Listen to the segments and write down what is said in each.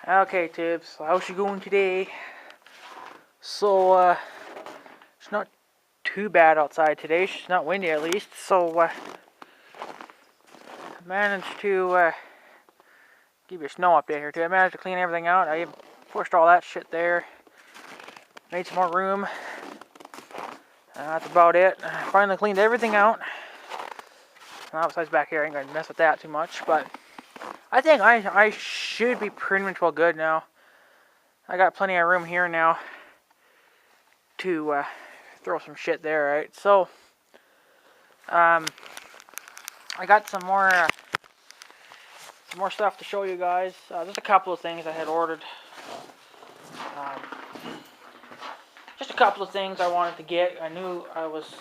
Okay, Tibbs, how's you going today? So, it's not too bad outside today. It's not windy at least. So, I managed to give you a snow update here too. I managed to clean everything out. I pushed all that shit there. Made some more room. That's about it. I finally cleaned everything out. Now, besides back here, I ain't gonna mess with that too much. But I think I should be pretty much well good now. I got plenty of room here now to throw some shit there, right? So, I got some more stuff to show you guys. Just a couple of things I had ordered. Just a couple of things I wanted to get. I knew I was...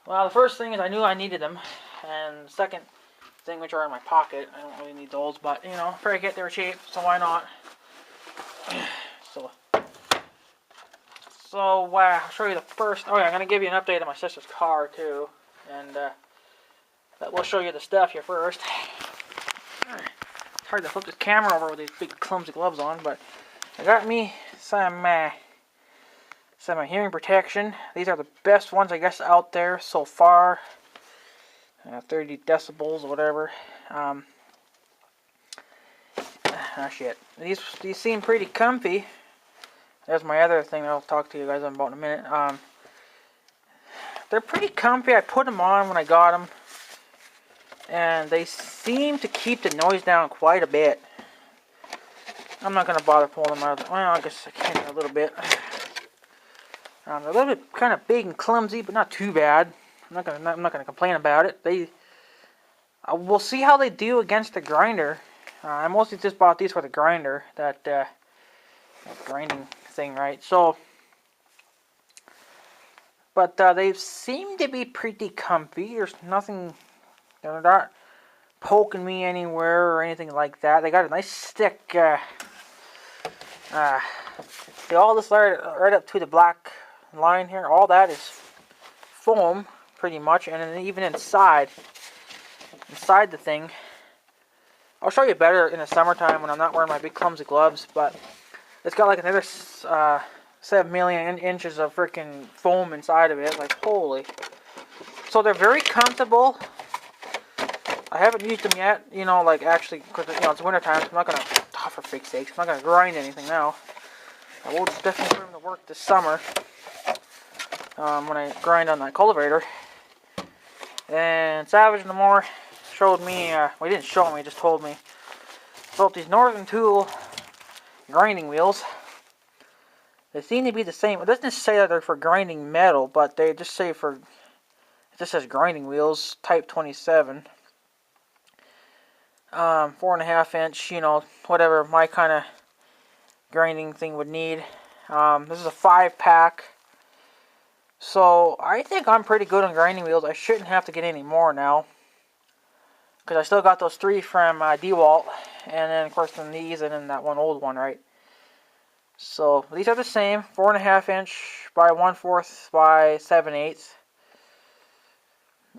Well, the first thing is I knew I needed them. And the second thing, which are in my pocket, I don't really need those, but, you know, for I get they were cheap, so why not? So, I'll show you the first... Oh, yeah, I'm going to give you an update on my sister's car, too. And, we'll show you the stuff here first. It's hard to flip this camera over with these big clumsy gloves on, but I got me some hearing protection. These are the best ones, I guess, out there so far. 30 decibels or whatever. Shit. These seem pretty comfy. There's my other thing I'll talk to you guys about in a minute. They're pretty comfy. I put them on when I got them. And they seem to keep the noise down quite a bit. I'm not going to bother pulling them out. Well, I guess I can a little bit. They're a little bit kind of big and clumsy, but not too bad. I'm not going to complain about it. We'll see how they do against the grinder. I mostly just bought these for the grinder. That grinding thing, right? So, but they seem to be pretty comfy. There's nothing... They're not poking me anywhere or anything like that. They got a nice stick. They all this right up to the black line here. All that is foam, pretty much, and then even inside the thing. I'll show you better in the summertime when I'm not wearing my big clumsy gloves. But it's got like another 7 million inches of freaking foam inside of it. Like holy! So they're very comfortable. I haven't used them yet, you know, like actually, because, you know, it's winter time, so I'm not going to, for fake sakes, I'm not going to grind anything now. I will definitely put them to work this summer, when I grind on that cultivator. And Savage No More showed me, well, he didn't show me, he just told me, about these Northern Tool grinding wheels. They seem to be the same. It doesn't say that they're for grinding metal, but they just say it just says grinding wheels, type 27. 4.5 inch, you know, whatever my kind of grinding thing would need. This is a 5-pack. So, I think I'm pretty good on grinding wheels. I shouldn't have to get any more now. Because I still got those 3 from DeWalt. And then, of course, then these and then that one old one, right? So, these are the same. 4.5 inch by 1/4 by 7/8.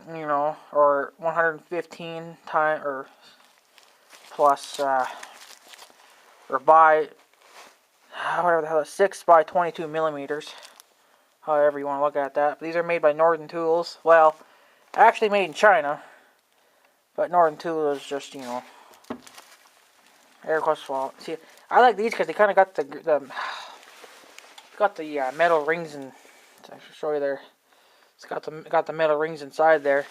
You know, or 115 times, or... plus, or by, whatever the hell, 6 by 22 millimeters, however you want to look at that. But these are made by Northern Tools. Well, actually made in China, but Northern Tools is just, you know, air quotes fault. See, I like these because they kind of got the metal rings, and I should show you there. It's got the metal rings inside there.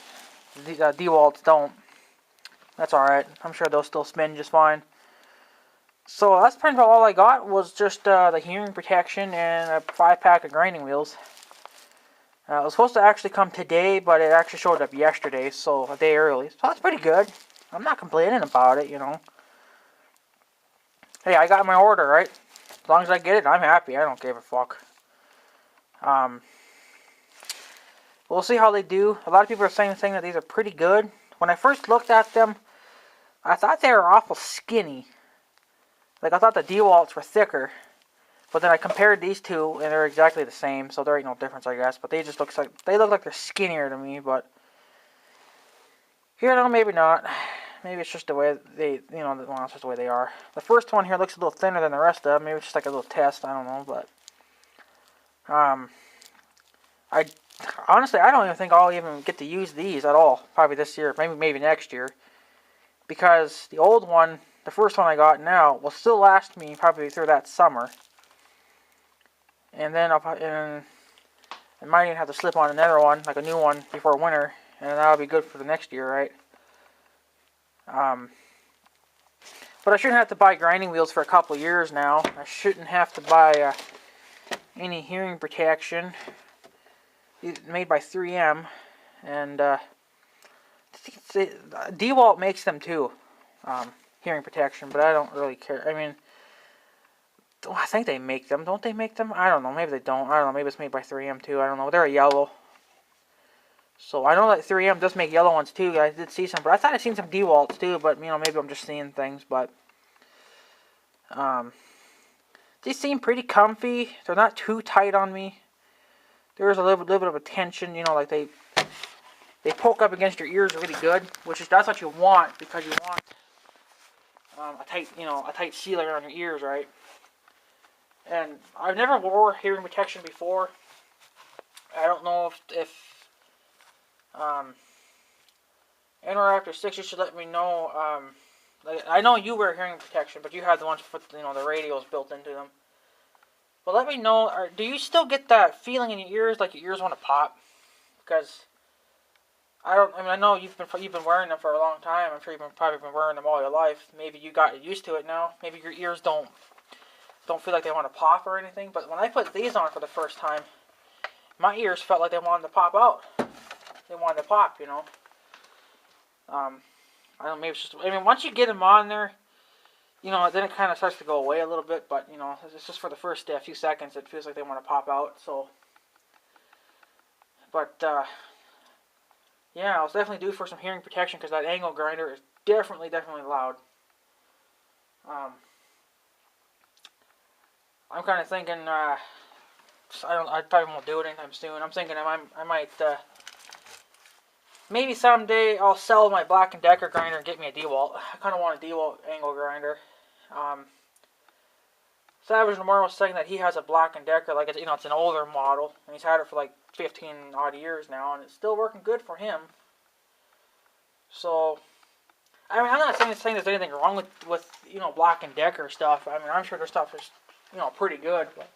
The DeWalt's don't. That's alright. I'm sure they'll still spin just fine. So that's pretty much all I got was just the hearing protection and a 5-pack of grinding wheels. It was supposed to actually come today, but it actually showed up yesterday, so a day early. So that's pretty good. I'm not complaining about it, you know. Hey, I got my order, right? As long as I get it, I'm happy. I don't give a fuck. We'll see how they do. A lot of people are saying that these are pretty good. When I first looked at them, I thought they were awful skinny. Like, I thought the DeWalt's were thicker. But then I compared these two, and they're exactly the same. So there ain't no difference, I guess. But they just look like they're skinnier to me. But, you know, maybe not. maybe it's just the way they, well, it's just the way they are. The first one here looks a little thinner than the rest of them. Maybe it's just like a little test. I don't know, but I honestly I don't even think I'll even get to use these at all. Probably this year, maybe next year, because the old one, the first one I got now, will still last me probably through that summer, and then I might even have to slip on another one, like a new one, before winter, and that'll be good for the next year, right? But I shouldn't have to buy grinding wheels for a couple of years now. I shouldn't have to buy any hearing protection made by 3M, and DeWalt makes them too, hearing protection, but I don't really care. I mean, I think they make them. Don't they make them? I don't know. Maybe they don't. I don't know. Maybe it's made by 3M too. I don't know. They're a yellow. So I know that 3M does make yellow ones too. I did see some, but I thought I'd seen some DeWalts too. But maybe I'm just seeing things. But these seem pretty comfy. They're not too tight on me. There's a little bit of a tension. Like they poke up against your ears really good, that's what you want, because you want a tight sealer on your ears, right? And I've never wore hearing protection before. I don't know if Interactive 6, you should let me know. I know you wear hearing protection, but you have the ones with the radios built into them. But let me know. Do you still get that feeling in your ears, like your ears want to pop? Because I know you've been wearing them for a long time. I'm sure you've probably been wearing them all your life. Maybe you got used to it now. Maybe your ears don't feel like they want to pop or anything. But when I put these on for the first time, my ears felt like they wanted to pop out. They wanted to pop, I don't know, maybe it's just, once you get them on there, then it kind of starts to go away a little bit, but, it's just for the first few seconds, it feels like they want to pop out, so, but, yeah, I was definitely due for some hearing protection, because that angle grinder is definitely loud. I'm kind of thinking, I probably won't do it anytime soon. I'm thinking I might, maybe someday I'll sell my Black & Decker grinder and get me a DeWalt. I kind of want a DeWalt angle grinder. Savage Lamar was saying that he has a Black & Decker, like it's an older model, and he's had it for like 15 odd years now, and it's still working good for him. So, I'm not saying there's anything wrong with Black & Decker stuff. I'm sure their stuff is pretty good, but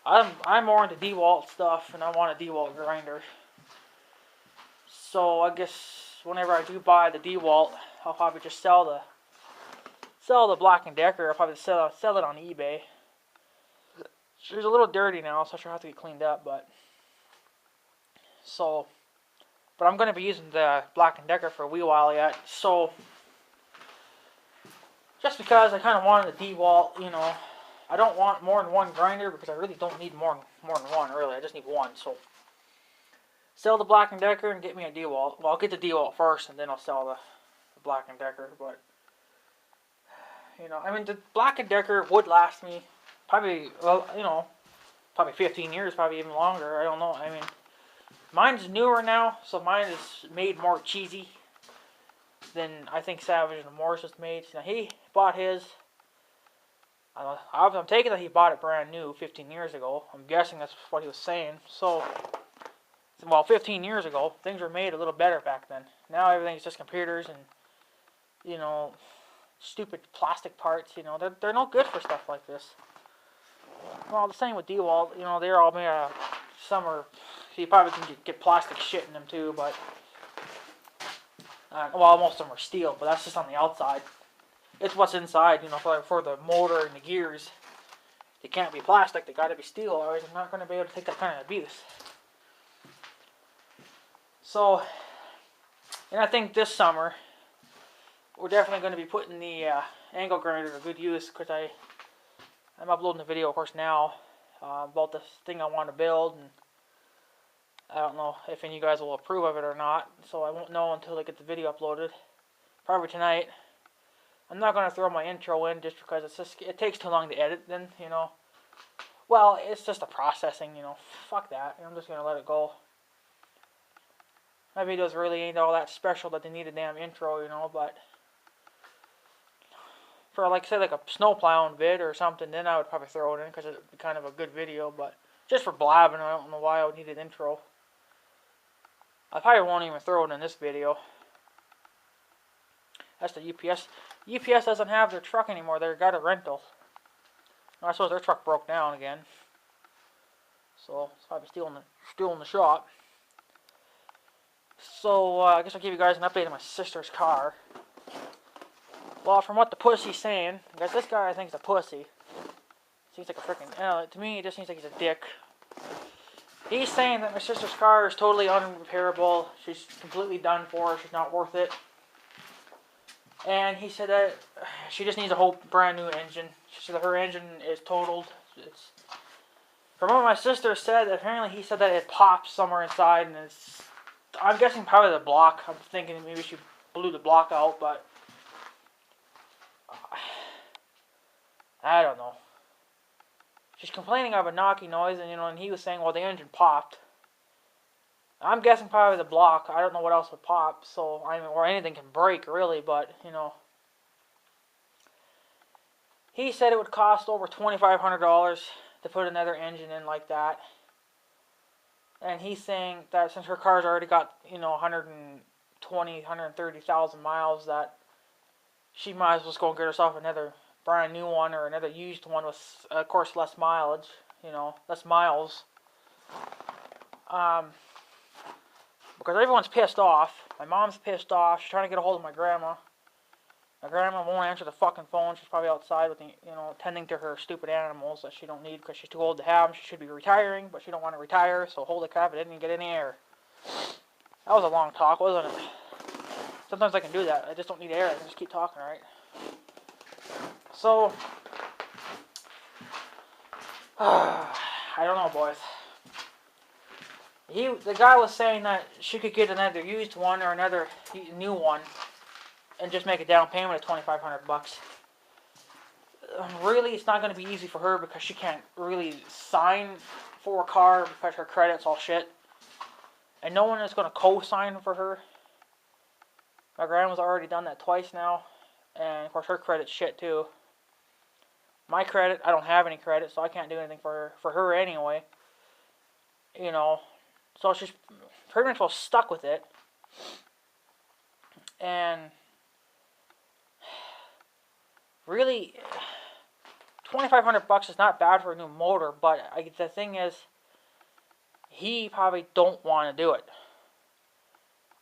I'm more into DeWalt stuff, and I want a DeWalt grinder. So I guess whenever I do buy the DeWalt, I'll probably just sell the Black & Decker. I'll probably sell it on eBay. It's a little dirty now, so I sure have to get cleaned up. But I'm going to be using the Black & Decker for a wee while yet. So just because I kind of wanted the DeWalt, I don't want more than one grinder, because I really don't need more than one. Really, I just need one. So sell the Black & Decker and get me a DeWalt. Well, I'll get the DeWalt first, and then I'll sell the Black & Decker. But the Black & Decker would last me probably, probably 15 years, probably even longer. I don't know. Mine's newer now, so mine is made more cheesy than I think Savage and Morris was made. Now, he bought his, I'm taking that he bought it brand new 15 years ago. I'm guessing that's what he was saying. So, 15 years ago, things were made a little better back then. Now everything's just computers and, stupid plastic parts. They're no good for stuff like this. Well, the same with DeWalt. They're all made out of some you probably can get plastic shit in them too, but most of them are steel, but that's just on the outside. It's what's inside, for the motor and the gears. They can't be plastic, they gotta be steel, otherwise I'm not gonna be able to take that kind of abuse. So, and I think this summer, we're definitely going to be putting the angle grinder to good use, because I'm uploading the video, of course, now about this thing I want to build, and I don't know if any of you guys will approve of it or not, so I won't know until I get the video uploaded, probably tonight. I'm not going to throw my intro in just because it takes too long to edit then, Well, it's just a processing, fuck that, I'm just going to let it go. My videos really ain't all that special that they need a damn intro, but for like say like a snow plowing vid or something, then I would probably throw it in because it'd be kind of a good video. But just for blabbing, I don't know why I would need an intro. I probably won't even throw it in this video. That's the UPS. UPS doesn't have their truck anymore. They got a rental. I suppose their truck broke down again. So it's probably still in the shop. So I guess I'll give you guys an update on my sister's car. Well, from what the pussy's saying, because this guy I think is a pussy. Seems like a freaking. To me, it just seems like he's a dick. He's saying that my sister's car is totally unrepairable. She's completely done for. She's not worth it. And he said that she just needs a whole brand new engine. She said that her engine is totaled. It's from what my sister said. Apparently, he said that it popped somewhere inside, and it's. I'm guessing probably the block. I'm thinking maybe she blew the block out, but I don't know. She's complaining of a knocking noise, and and he was saying, well, the engine popped. I'm guessing probably the block. I don't know what else would pop, so or anything can break really, but he said it would cost over $2,500 to put another engine in like that. And he's saying that since her car's already got 130,000 miles, that she might as well just go and get herself another brand new one or another used one with, of course, less mileage. Less miles. Because everyone's pissed off. My mom's pissed off. She's trying to get a hold of my grandma. My grandma won't answer the fucking phone. She's probably outside with tending to her stupid animals that she don't need because she's too old to have them. She should be retiring, but she don't want to retire. So holy crap, I didn't even get any air. That was a long talk, wasn't it? Sometimes I can do that. I just don't need air. I can just keep talking, right? So, I don't know, boys. The guy was saying that she could get another used one or another new one and just make a down payment of $2,500. Really, it's not going to be easy for her because she can't really sign for a car because her credit's all shit. And no one is going to co-sign for her. My grandma's already done that twice now. And, of course, her credit's shit, too. My credit, I don't have any credit, so I can't do anything for her anyway. So she's pretty much well stuck with it. And really, $2,500 is not bad for a new motor, but the thing is, he probably don't want to do it.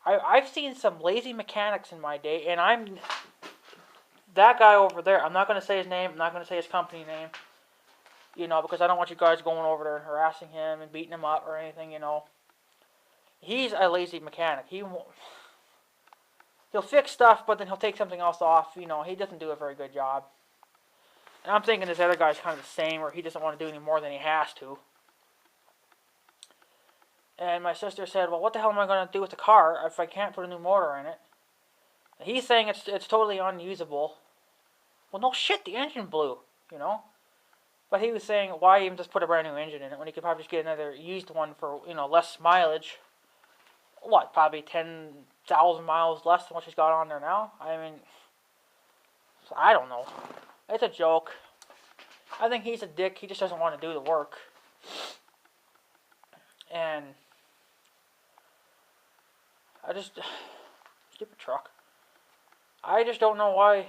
I've seen some lazy mechanics in my day, and I'm that guy over there. I'm not going to say his name. I'm not going to say his company name. Because I don't want you guys going over there and harassing him and beating him up or anything. He's a lazy mechanic. He'll fix stuff, but then he'll take something else off. He doesn't do a very good job. And I'm thinking this other guy's kind of the same, where he doesn't want to do any more than he has to. And my sister said, well, what the hell am I going to do with the car if I can't put a new motor in it? And he's saying it's totally unusable. Well, no shit, the engine blew, But he was saying, why even just put a brand new engine in it when he could probably just get another used one for, less mileage. What, probably 10,000 miles less than what she's got on there now? I don't know. It's a joke. I think he's a dick. He just doesn't want to do the work. And stupid truck. I just don't know why.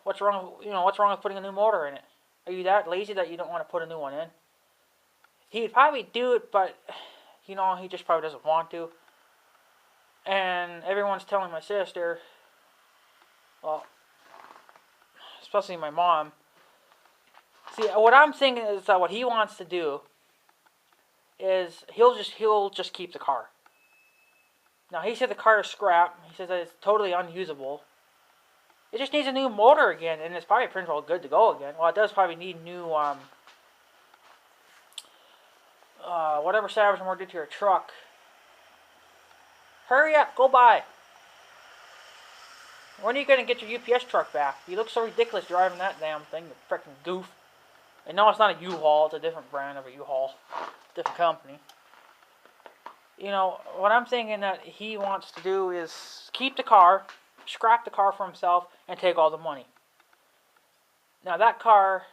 What's wrong with putting a new motor in it? Are you that lazy that you don't want to put a new one in? He'd probably do it, but he just probably doesn't want to. And everyone's telling my sister, well, especially my mom. See, what I'm thinking is that what he wants to do is he'll just keep the car. Now, he said the car is scrap. He says that it's totally unusable. It just needs a new motor again, and it's probably pretty well good to go again. Well, it does probably need new, whatever Savage More did to your truck. Hurry up, go buy. When are you going to get your UPS truck back? You look so ridiculous driving that damn thing, you freaking goof. And no, it's not a U-Haul, it's a different brand of a U-Haul. Different company. What I'm thinking that he wants to do is keep the car, scrap the car for himself and take all the money. Now that car,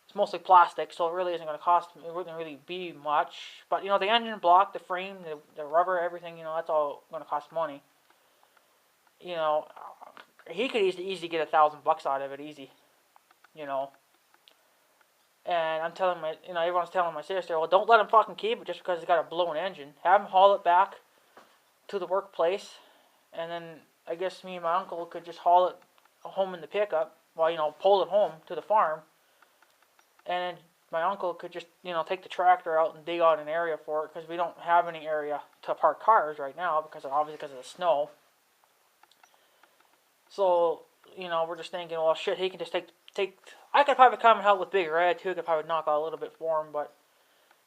it's mostly plastic, so it really isn't going to cost, it wouldn't really be much. But, you know, the engine block, the frame, the rubber, everything, you know, that's all going to cost money. You know, he could easily get $1,000 out of it, easy. You know. And I'm telling everyone's telling my sister, well, don't let him fucking keep it just because it's got a blown engine. Have him haul it back to the workplace, and then I guess me and my uncle could just haul it home in the pickup, while, you know, pull it home to the farm. And then my uncle could just, you know, take the tractor out and dig out an area for it, because we don't have any area to park cars right now, because of the snow. So, you know, we're just thinking, well, shit, he can just take. I could probably come and help with Big Red too. I could probably knock out a little bit for him, but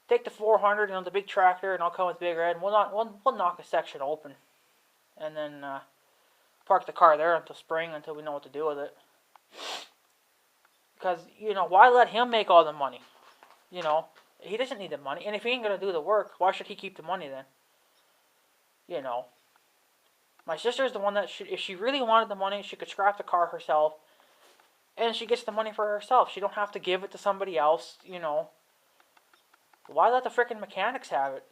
take the 400, you know, the big tractor, and I'll come with Big Red, and we'll knock a section open, and then park the car there until spring, until we know what to do with it. Because, you know, why let him make all the money? You know, he doesn't need the money, and if he ain't gonna do the work, why should he keep the money then? You know, my sister's the one that if she really wanted the money, she could scrap the car herself. And she gets the money for herself. She don't have to give it to somebody else, you know. Why let the frickin' mechanics have it?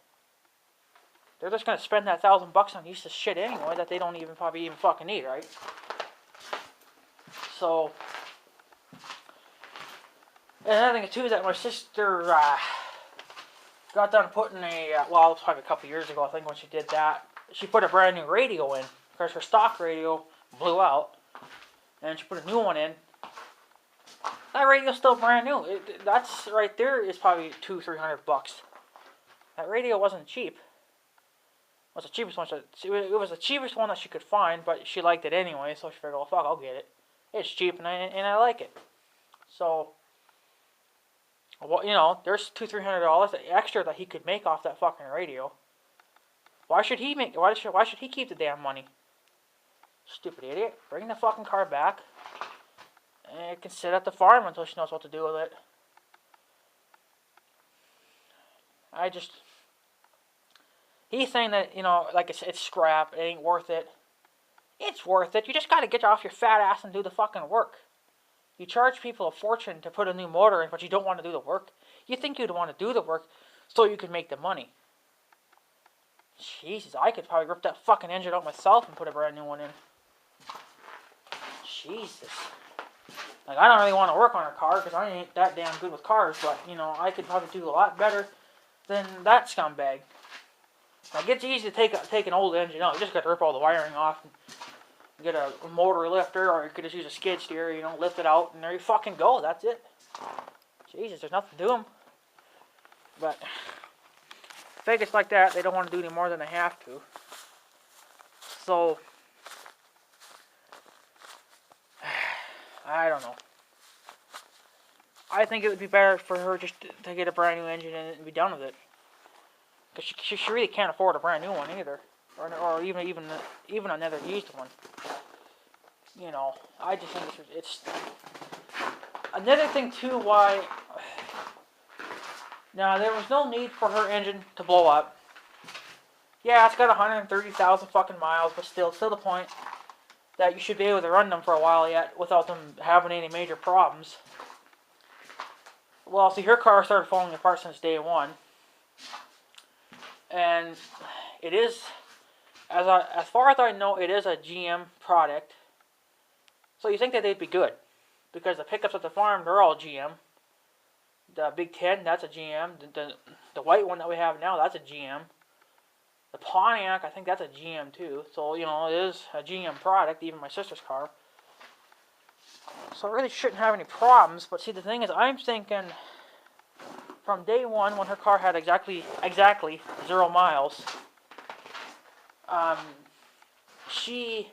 They're just gonna spend that $1,000 on useless shit anyway that they don't probably even fucking need, right? So, and another thing too is that my sister got done putting well, it was probably a couple years ago, I think, when she did that. She put a brand new radio in, because her stock radio blew out, and she put a new one in. That radio's still brand new. That's right there is probably $200-300. That radio wasn't cheap. It was the cheapest one. It was the cheapest one that she could find, but she liked it anyway, so she figured, well, fuck, I'll get it. It's cheap, and I like it. So, well, you know, there's $200-300 extra that he could make off that fucking radio. Why should he keep the damn money? Stupid idiot. Bring the fucking car back. And it can sit at the farm until she knows what to do with it. He's saying that, you know, like it's scrap, it ain't worth it. It's worth it. You just gotta get off your fat ass and do the fucking work. You charge people a fortune to put a new motor in, but you don't want to do the work. You think you'd want to do the work so you can make the money. Jesus, I could probably rip that fucking engine out myself and put a brand new one in. Jesus. Like, I don't really want to work on a car because I ain't that damn good with cars, but, you know, I could probably do a lot better than that scumbag. Like, it's easy to take an old engine out. You just got to rip all the wiring off and get a motor lifter, or you could just use a skid steer, you know, lift it out, and there you fucking go. That's it. Jesus, there's nothing to them. But figures like that, they don't want to do any more than they have to. So, I don't know. I think it would be better for her just to get a brand new engine and be done with it. Because she really can't afford a brand new one either. Or even another used one. You know, I just think it's another thing too why. Now, there was no need for her engine to blow up. Yeah, it's got 130,000 fucking miles, but still, to the point that you should be able to run them for a while yet without them having any major problems. Well, see, her car started falling apart since day one. And it is, as far as I know, it is a GM product. So you think that they'd be good. Because the pickups at the farm, they're all GM. The Big Ten, that's a GM. The white one that we have now, that's a GM. The Pontiac, I think that's a GM too. So, you know, it is a GM product, even my sister's car. So it really shouldn't have any problems. But see, the thing is, I'm thinking from day one, when her car had exactly 0 miles, she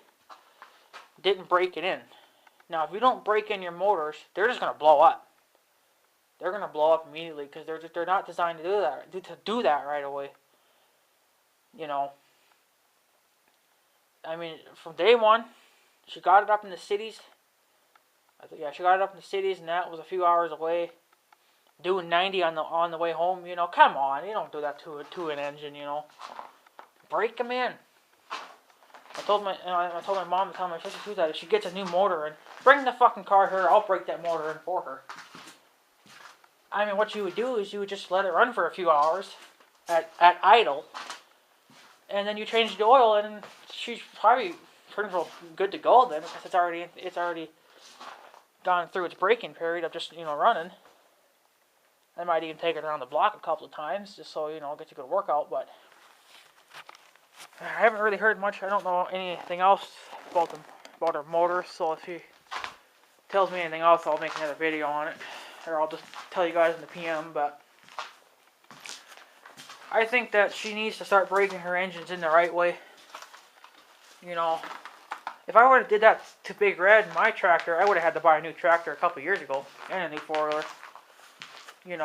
didn't break it in. Now, if you don't break in your motors, they're just going to blow up. They're going to blow up immediately because they're not designed to do that right away. You know, I mean, from day one, she got it up in the cities. She got it up in the cities, and that was a few hours away. Doing 90 on the way home, you know, come on, you don't do that to an engine, you know. Break them in. I told my mom to tell my sister too that if she gets a new motor and bring the fucking car here, I'll break that motor in for her. I mean, what you would do is you would just let it run for a few hours at idle, and then you change the oil, and she's probably pretty well good to go then, because it's already gone through its braking period of just running. I might even take it around the block a couple of times just so get a good workout, but I haven't really heard much. I don't know anything else about her motor, so if she tells me anything else, I'll make another video on it, or I'll just tell you guys in the PM. But I think that she needs to start braking her engines in the right way. If I would have did that to Big Red in my tractor, I would have had to buy a new tractor a couple years ago and a new four-wheeler. And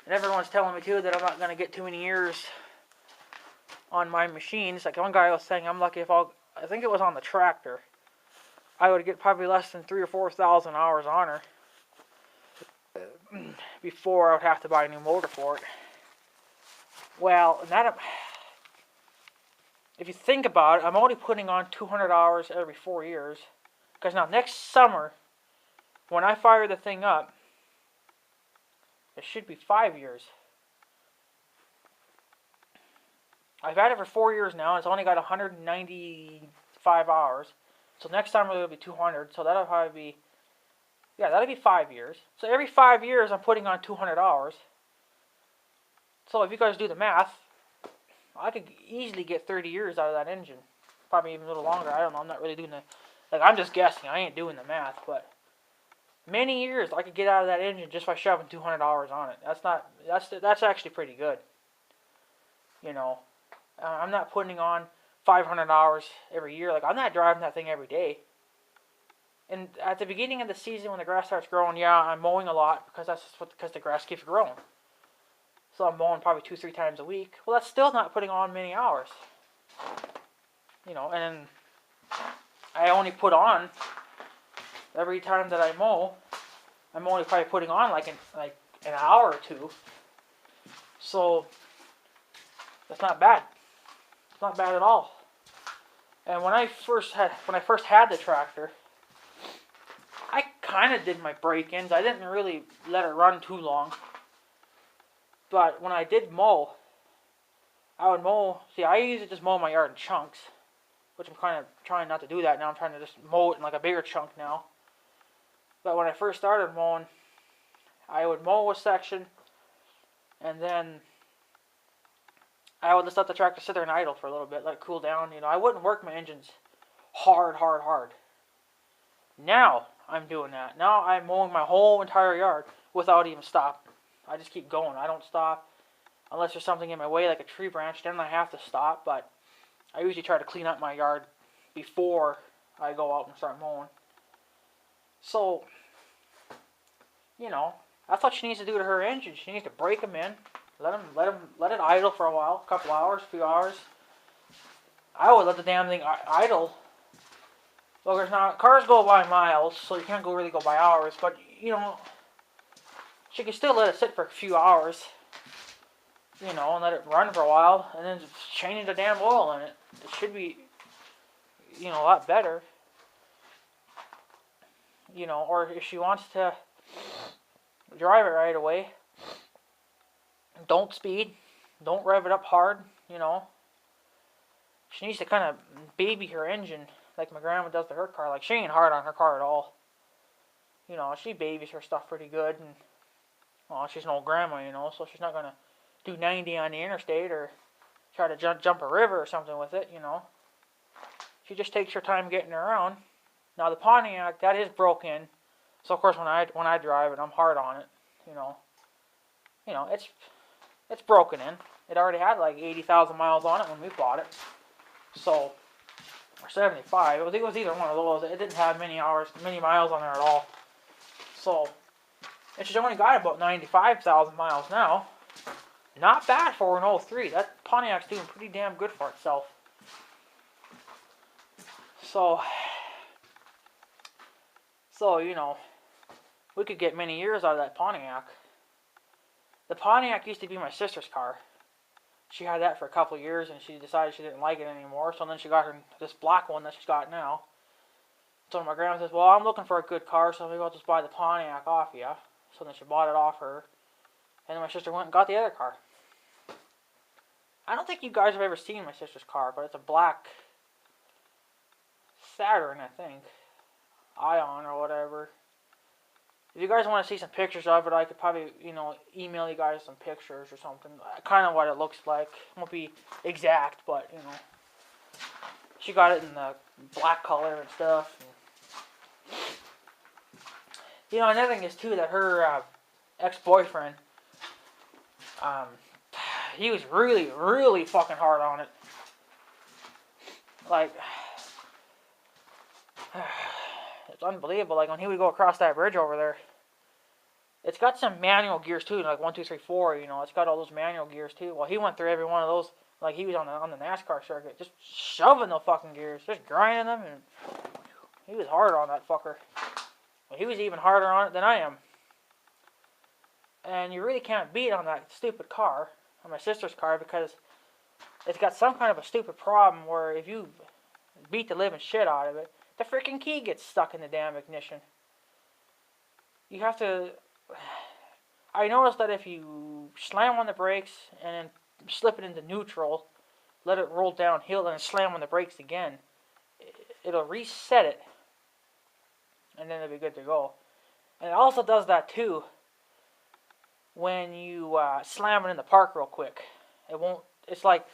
everyone's telling me too that I'm not going to get too many years on my machines. Like one guy was saying, I'm lucky if I think it was on the tractor, I would get probably less than 3,000 or 4,000 hours on her before I would have to buy a new motor for it. Well, if you think about it, I'm only putting on 200 hours every 4 years. Because now next summer, when I fire the thing up, it should be 5 years. I've had it for 4 years now. It's only got 195 hours. So next summer it'll be 200. So that'll probably be, that'll be 5 years. So every 5 years I'm putting on 200 hours. So if you guys do the math, I could easily get 30 years out of that engine. Probably even a little longer. I don't know. I'm not really doing I'm just guessing. I ain't doing the math, but many years I could get out of that engine just by shoving 200 hours on it. That's actually pretty good. I'm not putting on 500 hours every year. I'm not driving that thing every day. And at the beginning of the season when the grass starts growing, I'm mowing a lot because because the grass keeps growing. So I'm mowing probably 2-3 times a week. Well, that's still not putting on many hours. And then I only put on every time that I mow. I'm only probably putting on like an hour or two. So that's not bad. It's not bad at all. And when I first had the tractor, I kind of did my break-ins. I didn't really let it run too long. But when I did mow, I would mow. See, I usually just mow my yard in chunks, which I'm kind of trying not to do that now. I'm trying to just mow it in like a bigger chunk now. But when I first started mowing, I would mow a section, and then I would just let the tractor sit there and idle for a little bit, let it cool down. I wouldn't work my engines hard. Now I'm doing that. Now I'm mowing my whole entire yard without even stopping. I just keep going. I don't stop unless there's something in my way, like a tree branch. Then I have to stop. But I usually try to clean up my yard before I go out and start mowing. So, that's what she needs to do to her engine. She needs to break them in, let it idle for a while, a couple hours, a few hours. I would let the damn thing idle. Well, there's not cars go by miles, so you can't really go by hours. But she can still let it sit for a few hours, and let it run for a while, and then just change the damn oil in it. It should be, a lot better. Or if she wants to drive it right away, don't speed, don't rev it up hard, She needs to kind of baby her engine like my grandma does to her car. She ain't hard on her car at all. She babies her stuff pretty good, and she's an old grandma, so she's not gonna do 90 on the interstate or try to jump a river or something with it, She just takes her time getting around. Now the Pontiac, that is broke in, so of course when I drive it, I'm hard on it, it's broken in. It already had like 80,000 miles on it when we bought it, so or 75. It was either one of those. It didn't have many miles on there at all. So, and she's only got about 95,000 miles now. Not bad for an 03. That Pontiac's doing pretty damn good for itself. So, we could get many years out of that Pontiac. The Pontiac used to be my sister's car. she had that for a couple of years, and she decided she didn't like it anymore. So then she got her this black one that she's got now. So my grandma says, well, I'm looking for a good car, so maybe I'll just buy the Pontiac off you. So then she bought it off her. And then my sister went and got the other car. I don't think you guys have ever seen my sister's car, but it's a black Saturn, I think. Ion or whatever. If you guys want to see some pictures of it, I could probably, email you guys some pictures or something. Kind of what it looks like. It won't be exact, but, She got it in the black color and stuff. And, another thing is, too, that her ex-boyfriend, he was really, really fucking hard on it. Like, it's unbelievable. Like, when he would go across that bridge over there, it's got some manual gears too, like 1, 2, 3, 4. It's got all those manual gears too. Well, he went through every one of those, like he was on the NASCAR circuit, just shoving the fucking gears, just grinding them, and he was hard on that fucker. Well, he was even harder on it than I am. And you really can't beat on that stupid car, on my sister's car, because it's got some kind of a stupid problem where if you beat the living shit out of it, the freaking key gets stuck in the damn ignition. You have to... I noticed that if you slam on the brakes and then slip it into neutral, let it roll downhill, and then slam on the brakes again, it'll reset it, and then it'll be good to go. And it also does that too when you slam it in the park real quick. It won't. It's like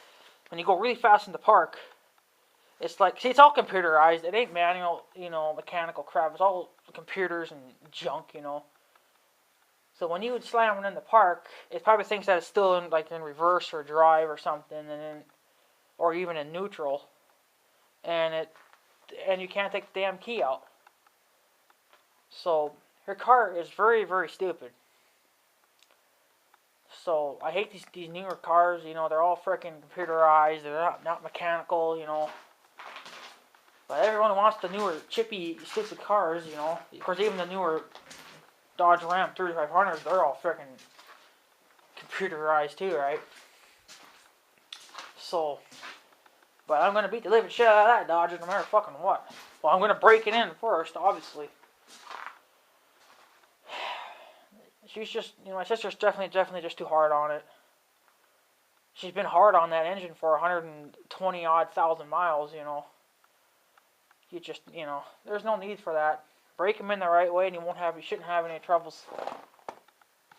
when you go really fast in the park. It's like, see, it's all computerized. It ain't manual, mechanical crap. It's all computers and junk, So when you would slam it in the park, it probably thinks that it's still in reverse or drive or something, or even in neutral, and you can't take the damn key out. So her car is very, very stupid. So I hate these newer cars. They're all freaking computerized. They're not mechanical. But everyone wants the newer, chippy, stupid cars, Of course, even the newer Dodge Ram 3500s, they're all freaking computerized too, right? So, but I'm going to beat the living shit out of that Dodge no matter fucking what. Well, I'm going to break it in first, obviously. She's just, my sister's definitely just too hard on it. She's been hard on that engine for 120-odd thousand miles, You just, there's no need for that. Break them in the right way, and you shouldn't have any troubles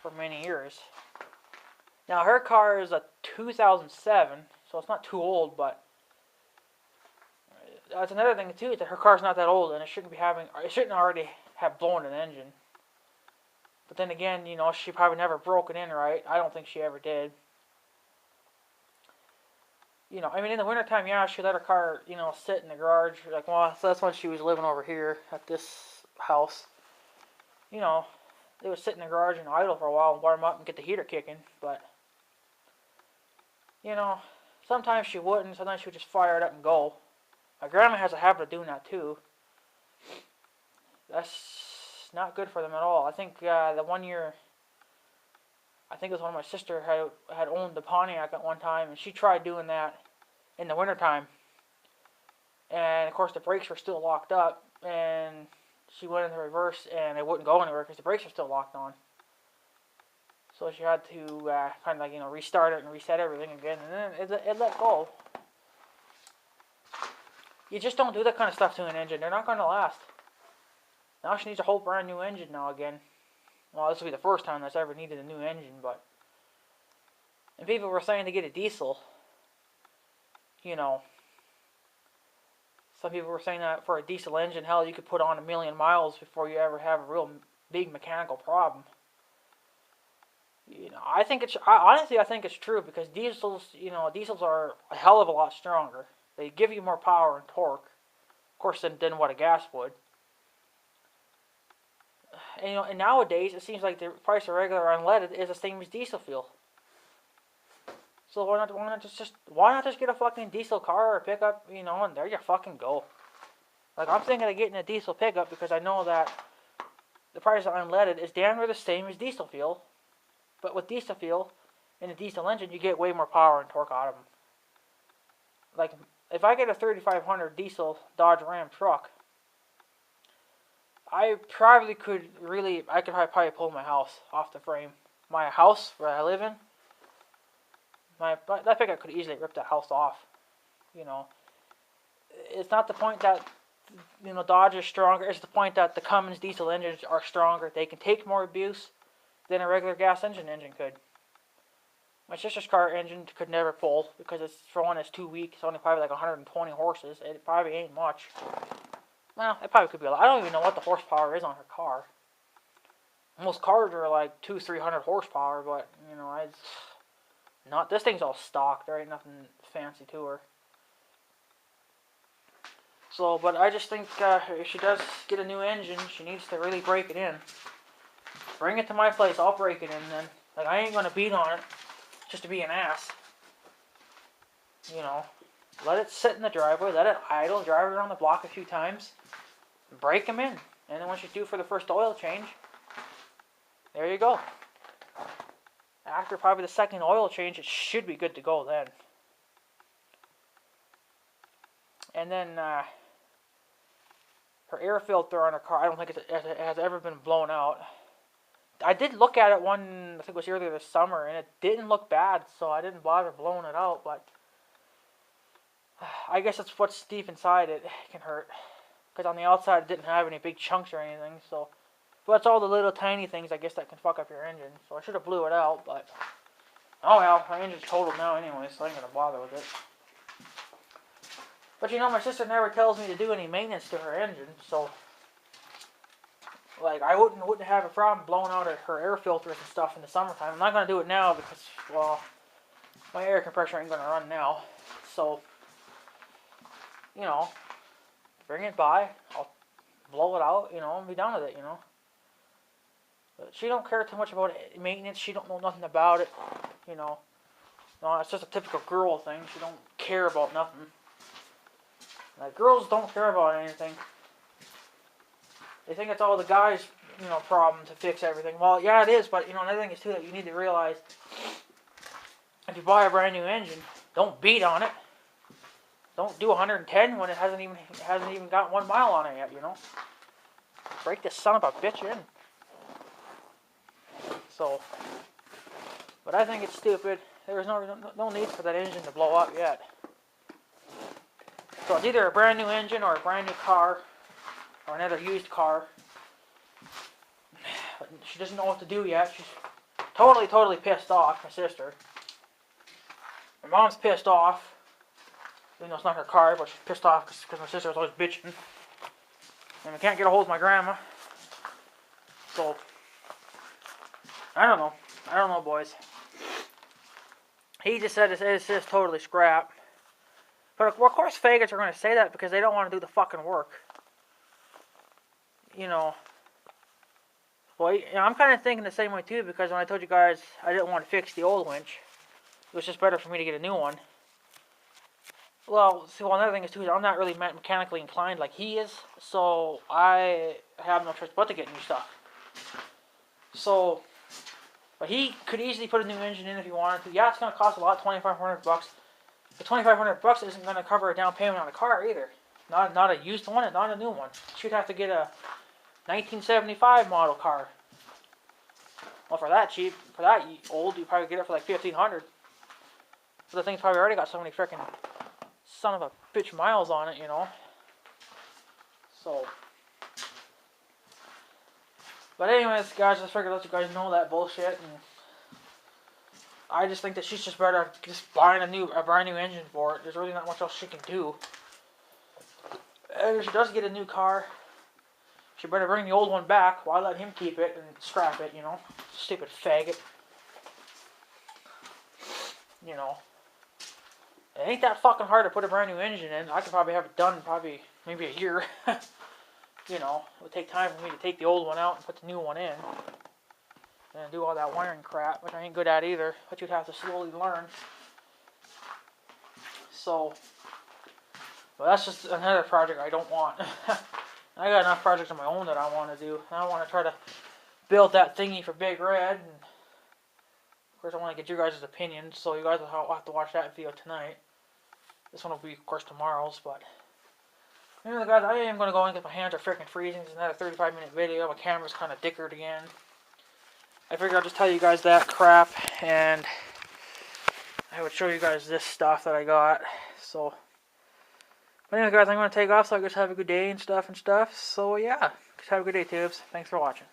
for many years. Now, her car is a 2007, so it's not too old, but that's another thing too, is that her car's not that old, and it shouldn't already have blown an engine. But then again, she probably never broke it in right. I don't think she ever did. In the wintertime, yeah, she let her car, sit in the garage. Like, well, so that's when she was living over here at this house. They would sit in the garage and idle for a while and warm up and get the heater kicking. But, sometimes she wouldn't. Sometimes she would just fire it up and go. My grandma has a habit of doing that, too. That's not good for them at all. I think the one year... I think it was when my sister had owned the Pontiac at one time, and she tried doing that in the wintertime. And, of course, the brakes were still locked up, and she went into reverse, and it wouldn't go anywhere because the brakes were still locked on. So she had to kind of restart it and reset everything again, and then it let go. You just don't do that kind of stuff to an engine. They're not going to last. Now she needs a whole brand new engine now again. Well, this will be the first time that's ever needed a new engine, but... And people were saying to get a diesel. Some people were saying that for a diesel engine, hell, you could put on 1 million miles before you ever have a real big mechanical problem. I think honestly, I think it's true, because diesels are a hell of a lot stronger. They give you more power and torque, of course, than what a gas would. And nowadays, it seems like the price of regular unleaded is the same as diesel fuel. So why not just get a fucking diesel car or pickup, and there you fucking go. Like, I'm thinking of getting a diesel pickup because I know that the price of unleaded is damn near the same as diesel fuel. But with diesel fuel, in a diesel engine, you get way more power and torque out of them. Like, if I get a 3500 diesel Dodge Ram truck, I could probably pull my house off the frame. My house where I live in, that pickup could easily rip that house off. You know, it's not the point that, you know, Dodge is stronger. It's the point that the Cummins diesel engines are stronger. They can take more abuse than a regular gas engine could. My sister's car engine could never pull because for one, it's too weak. It's only probably like 120 horses. It probably ain't much. Well, it probably could be a lot. I don't even know what the horsepower is on her car. Most cars are like 200-300 horsepower, but you know, this thing's all stock. There ain't nothing fancy to her. So, but I just think if she does get a new engine, she needs to really break it in. Bring it to my place. I'll break it in then. Like, I ain't gonna beat on it just to be an ass. You know, let it sit in the driveway. Let it idle. Drive it around the block a few times. Break them in. And then once you do for the first oil change, there you go. After probably the second oil change, it should be good to go then. And then her air filter on her car, I don't think it has ever been blown out. I did look at it I think it was earlier this summer, and it didn't look bad, so I didn't bother blowing it out, but I guess it's what's deep inside it can hurt. Because on the outside it didn't have any big chunks or anything, so... But it's all the little tiny things, I guess, that can fuck up your engine. So I should have blew it out, but... Oh well, my engine's totaled now anyway, so I ain't gonna bother with it. But you know, my sister never tells me to do any maintenance to her engine, so... Like, I wouldn't have a problem blowing out her air filters and stuff in the summertime. I'm not gonna do it now because, well... My air compressor ain't gonna run now. So... You know... Bring it by, I'll blow it out, you know, and be done with it, you know. But she don't care too much about maintenance. She don't know nothing about it, you know. No, it's just a typical girl thing. She don't care about nothing. Like, girls don't care about anything. They think it's all the guys, you know, problem to fix everything. Well, yeah, it is, but, you know, another thing is, too, that you need to realize, if you buy a brand new engine, don't beat on it. Don't do 110 when it hasn't even got 1 mile on it yet, you know. Break this son of a bitch in. So, but I think it's stupid. There's no need for that engine to blow up yet. So it's either a brand new engine or a brand new car or another used car. But she doesn't know what to do yet. She's totally pissed off, my sister. My mom's pissed off. Even though it's not her car, but she's pissed off because my sister was always bitching. And I can't get a hold of my grandma. So, I don't know, boys. He just said it's just totally scrap. But of course faggots are going to say that because they don't want to do the fucking work. You know. Well, I'm kind of thinking the same way too, because when I told you guys I didn't want to fix the old winch, it was just better for me to get a new one. Well, see, another thing is too, I'm not really mechanically inclined like he is, so I have no choice but to get new stuff. So, but he could easily put a new engine in if he wanted to. Yeah, it's going to cost a lot, $2,500 bucks. The $2,500 isn't going to cover a down payment on a car either. Not a used one and not a new one. She'd have to get a 1975 model car. Well, for that cheap, for that old, you probably get it for like $1,500. So the thing's probably already got so many freaking son of a bitch miles on it, you know. So, but anyways, guys, I just figured I'd let you guys know that bullshit, and I just think that she's just better just buying a brand new engine for it. There's really not much else she can do. And if she does get a new car, she better bring the old one back. Why let him keep it and scrap it, you know? Stupid faggot. You know. It ain't that fucking hard to put a brand new engine in. I could probably have it done maybe a year. You know, it would take time for me to take the old one out and put the new one in. And do all that wiring crap, which I ain't good at either. But you'd have to slowly learn. So, well, that's just another project I don't want. I got enough projects of my own that I want to do. I want to try to build that thingy for Big Red. And Of course, I want to get your guys' opinions, so you guys will have to watch that video tonight. This one will be, of course, tomorrow's, but... Anyway, guys, I am going to go in because my hands are freaking freezing. It's another 35-minute video. My camera's kind of dickered again. I figured I'll just tell you guys that crap, and I would show you guys this stuff that I got. So, but anyway, guys, I'm going to take off, so I guess have a good day and stuff. So, yeah, just have a good day, tubes. Thanks for watching.